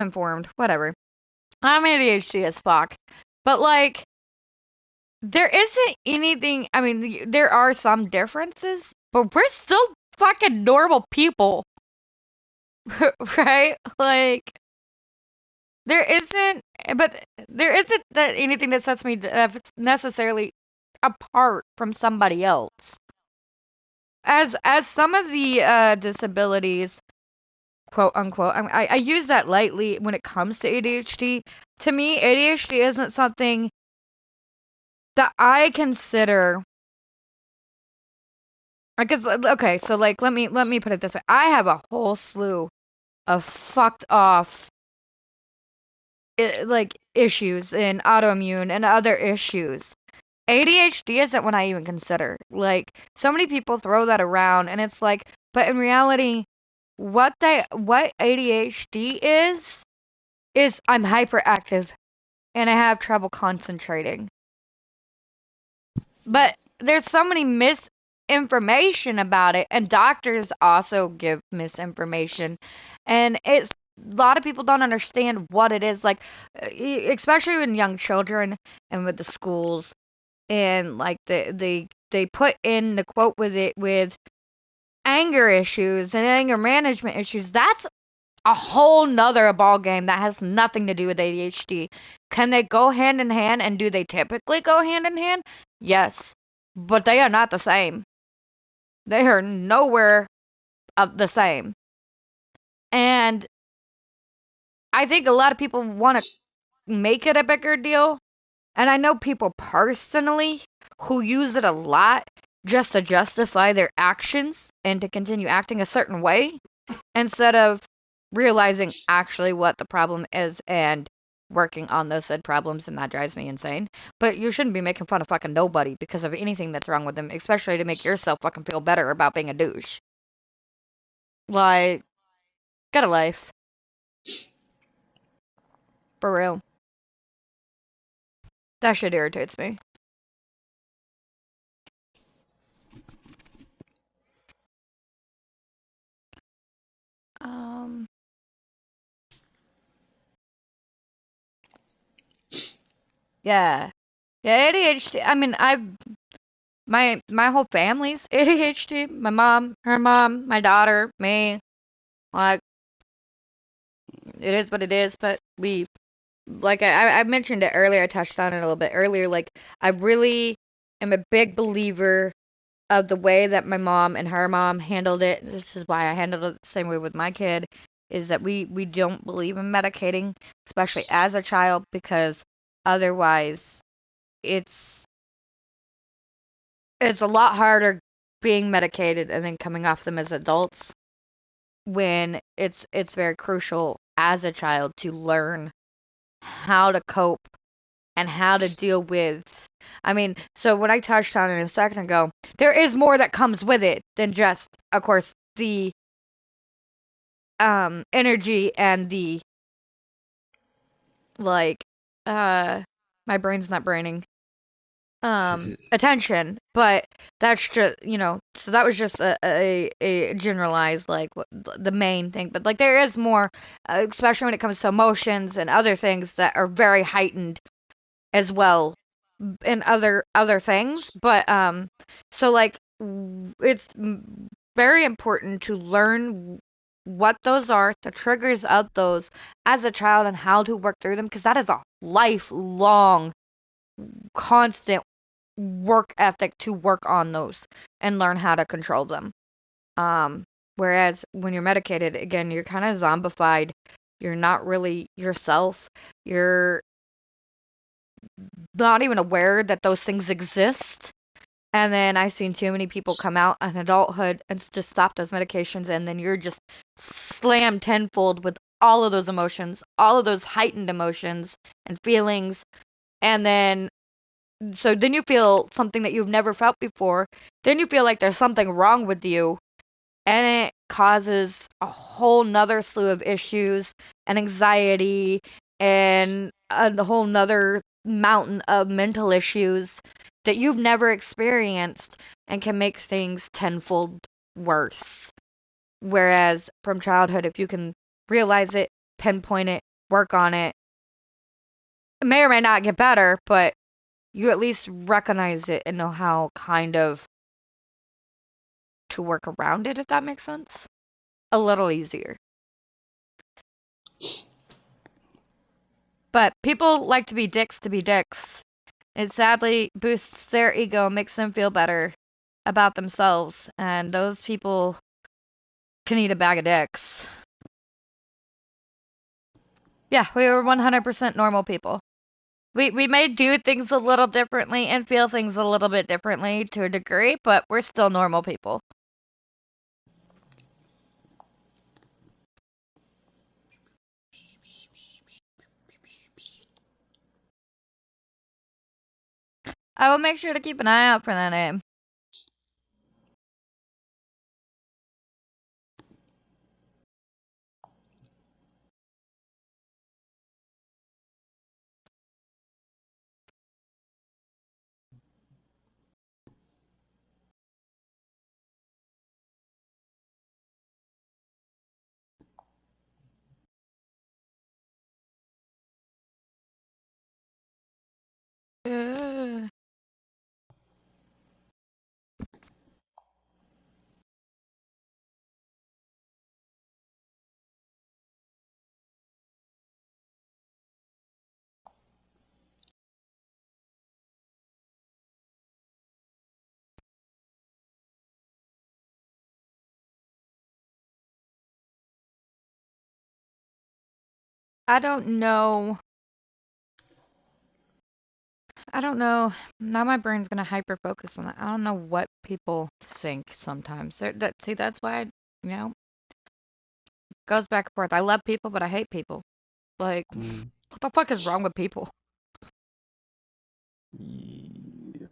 informed, whatever. I'm ADHD as fuck. But like there isn't anything, I mean, there are some differences, but we're still fucking normal people. Right? Like there isn't but there isn't that anything that sets me necessarily apart from somebody else. As some of the disabilities, quote unquote, I use that lightly when it comes to ADHD. To me, ADHD isn't something that I consider because okay, so like let me put it this way. I have a whole slew of fucked off like issues in autoimmune and other issues. ADHD isn't what I even consider. Like so many people throw that around and it's like but in reality what ADHD is I'm hyperactive and I have trouble concentrating. But there's so many misinformation about it, and doctors also give misinformation. And it's a lot of people don't understand what it is like, especially with young children and with the schools. And like they put in the quote with it with anger issues and anger management issues. That's a whole nother ball game that has nothing to do with ADHD. Can they go hand in hand and do they typically go hand in hand? Yes. But they are not the same. They are nowhere of the same. And I think a lot of people want to make it a bigger deal. And I know people personally who use it a lot just to justify their actions and to continue acting a certain way instead of realizing actually what the problem is and working on those said problems, and that drives me insane. But you shouldn't be making fun of fucking nobody because of anything that's wrong with them, especially to make yourself fucking feel better about being a douche. Like, get a life. For real. That shit irritates me. Um, yeah. Yeah, ADHD. I mean, my whole family's ADHD. My mom, her mom, my daughter, me. Like, it is what it is, but we like I mentioned it earlier, I touched on it a little bit earlier, like I really am a big believer of the way that my mom and her mom handled it. This is why I handled it the same way with my kid, is that we don't believe in medicating, especially as a child, because otherwise it's it's a lot harder being medicated and then coming off them as adults when it's very crucial as a child to learn how to cope and how to deal with. I mean, so what I touched on it a second ago, there is more that comes with it than just, of course, the energy and the like my brain's not braining attention, but that's just so that was just a generalized like the main thing, but like there is more, especially when it comes to emotions and other things that are very heightened as well in other things. But so like it's very important to learn what those are, the triggers of those as a child, and how to work through them, because that is a lifelong constant work ethic to work on those and learn how to control them. Whereas when you're medicated, again, you're kind of zombified. You're not really yourself. You're not even aware that those things exist. And then I've seen too many people come out in adulthood and just stop those medications, and then you're just slammed tenfold with all of those emotions, all of those heightened emotions and feelings. And then, so then you feel something that you've never felt before. Then you feel like there's something wrong with you, and it causes a whole nother slew of issues and anxiety and a whole nother mountain of mental issues that you've never experienced and can make things tenfold worse. Whereas from childhood, if you can realize it, pinpoint it, work on it. It may or may not get better, but you at least recognize it and know how kind of to work around it, if that makes sense. A little easier. But people like to be dicks. It sadly boosts their ego, makes them feel better about themselves, and those people can eat a bag of dicks. Yeah, we were 100% normal people. We may do things a little differently and feel things a little bit differently to a degree, but we're still normal people. I will make sure to keep an eye out for that name. Uh, I don't know. I don't know. Now my brain's gonna hyper focus on that. I don't know what people think sometimes. See, that's why goes back and forth. I love people, but I hate people. Like, what the fuck is wrong with people? Yeah.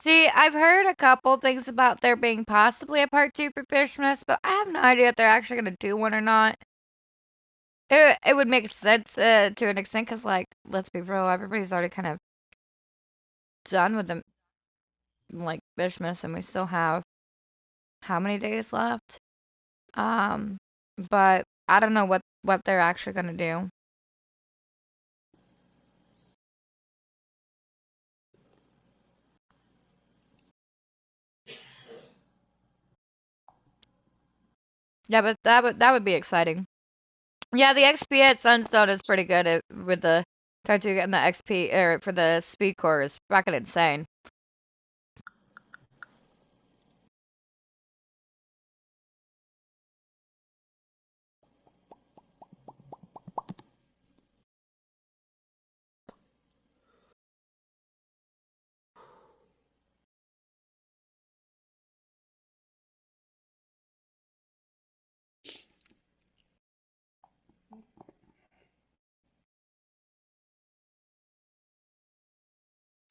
See, I've heard a couple things about there being possibly a part 2 for Fishmas, but I have no idea if they're actually gonna do one or not. It would make sense to an extent, because, like, let's be real, everybody's already kind of done with them, like, Fishmas, and we still have how many days left? Um, but I don't know what they're actually gonna do. Yeah, but that would be exciting. Yeah, the XP at Sunstone is pretty good with the tattoo and the XP for the speed core is fucking insane.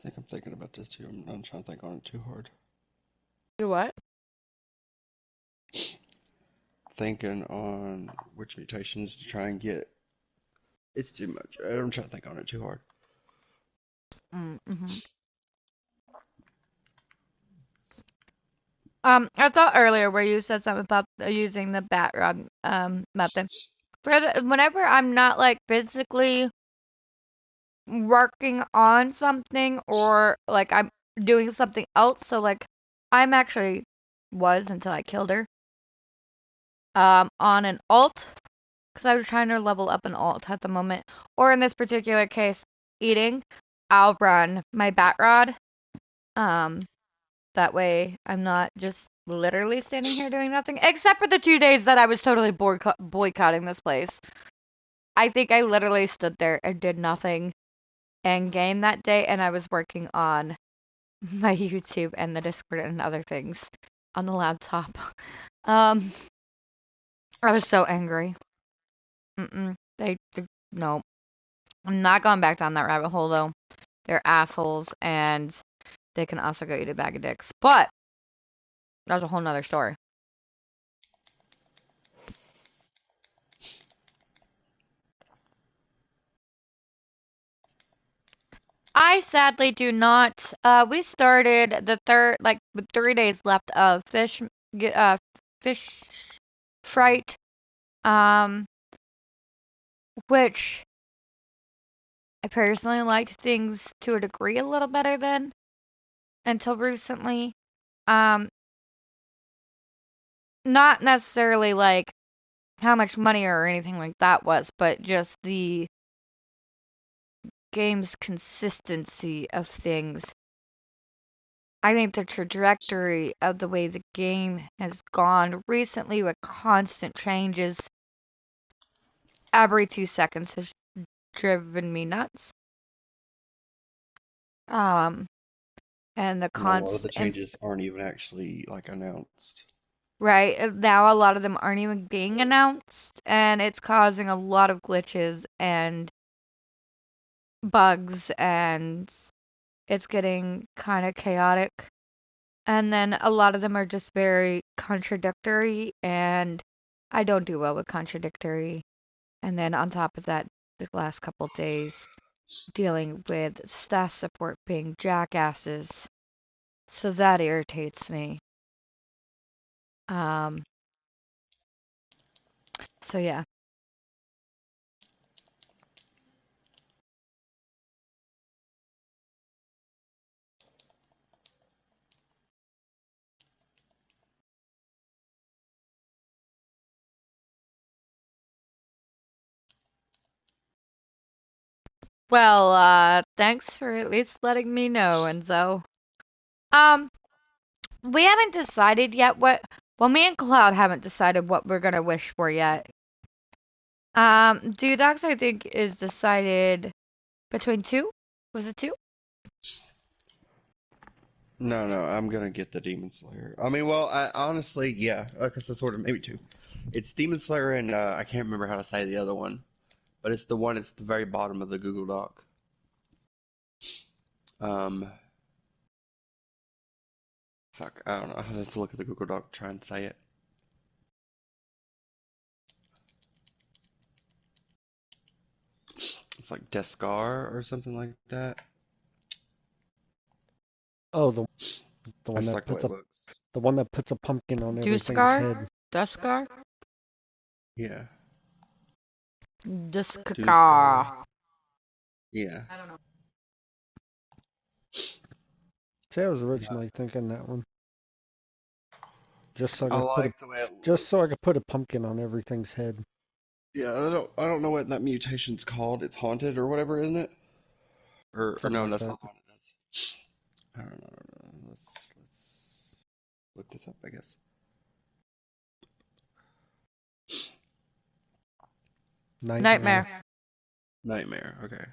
I think I'm thinking about this too. I'm not trying to think on it too hard. Do what? Thinking on which mutations to try and get. It's too much. I'm trying to think on it too hard. Mm-hmm. I thought earlier where you said something about using the bat rod method. Whenever I'm not like physically working on something or like I'm doing something else, so like I'm actually was until I killed her on an alt because I was trying to level up an alt at the moment, or in this particular case, eating. I'll run my bat rod. Um, That way, I'm not just literally standing here doing nothing, except for the 2 days that I was totally boycotting this place. I think I literally stood there and did nothing in game that day, and I was working on my YouTube and the Discord and other things on the laptop. Um, I was so angry. No, I'm not going back down that rabbit hole though. They're assholes, and they can also go eat a bag of dicks. But that's a whole nother story. I sadly do not. We started the third, like, with 3 days left of fish fright, um, which I personally liked things to a degree a little better than until recently. Um, not necessarily like how much money or anything like that was, but just the game's consistency of things. I think the trajectory of the way the game has gone recently with constant changes every 2 seconds has driven me nuts. Um, and the And a lot of cons the and changes aren't even actually like announced. right now a lot of them aren't even being announced, and it's causing a lot of glitches and bugs, and it's getting kind of chaotic. And then a lot of them are just very contradictory, and I don't do well with contradictory. And then on top of that, the last couple days dealing with staff support being jackasses. So that irritates me. Um, so yeah. Well, thanks for at least letting me know, Enzo. Um, we haven't decided yet well, me and Cloud haven't decided what we're gonna wish for yet. Dudox, I think, is decided between two. Was it two? No, no, I'm gonna get the Demon Slayer. I mean, well, I honestly, yeah, because I sort of maybe two. It's Demon Slayer and I can't remember how to say the other one, but it's the one at the very bottom of the Google Doc. Um, fuck, I don't know. I have to look at the Google Doc to try and say it. It's like Descar or something like that. Oh, the one That's that like the way puts it a looks. the one that puts a pumpkin on everything's Duscar? head. Duscar? Yeah, Descar. Duscar. Yeah. See, I was originally thinking that one, just so I I could like the way it just so I looks. could put a pumpkin on everything's head. Yeah, I don't know what that mutation's called. It's haunted or whatever, isn't it? Or Something no, like that's that. not haunted. I don't know. I don't know. Let's look this up, I guess. Nightmare. Nightmare. Nightmare. Okay.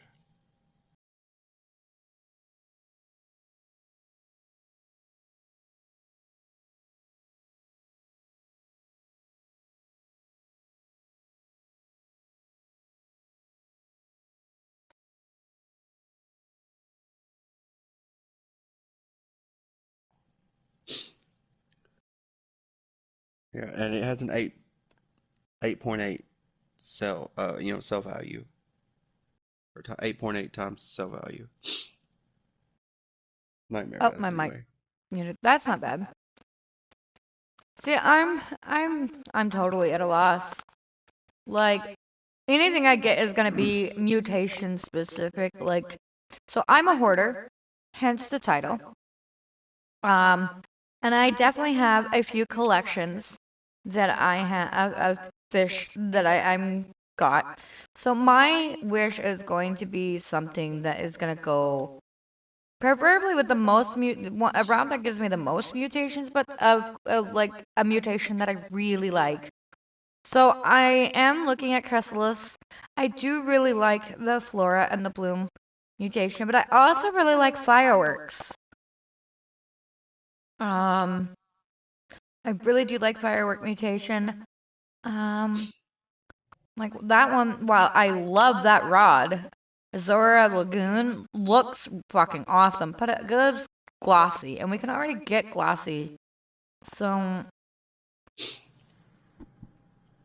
Yeah, and it has an 8.8 cell value, or 8.8 times cell value. Nightmare Oh, does my mic anyway. muted. That's not bad. See, I'm totally at a loss. Like, anything I get is gonna be mutation specific. Like, so I'm a hoarder, hence the title. Um, and I definitely have a few collections that I have of fish that I'm got. So my wish is going to be something that is gonna go preferably with the most a route that gives me the most mutations, but of like a mutation that I really like. So I am looking at Chrysalis. I do really like the Flora and the Bloom mutation, but I also really like Fireworks. Um, I really do like Firework mutation. Um, like that one, while I love that rod, Zora Lagoon looks fucking awesome, but it goes glossy, and we can already get glossy. So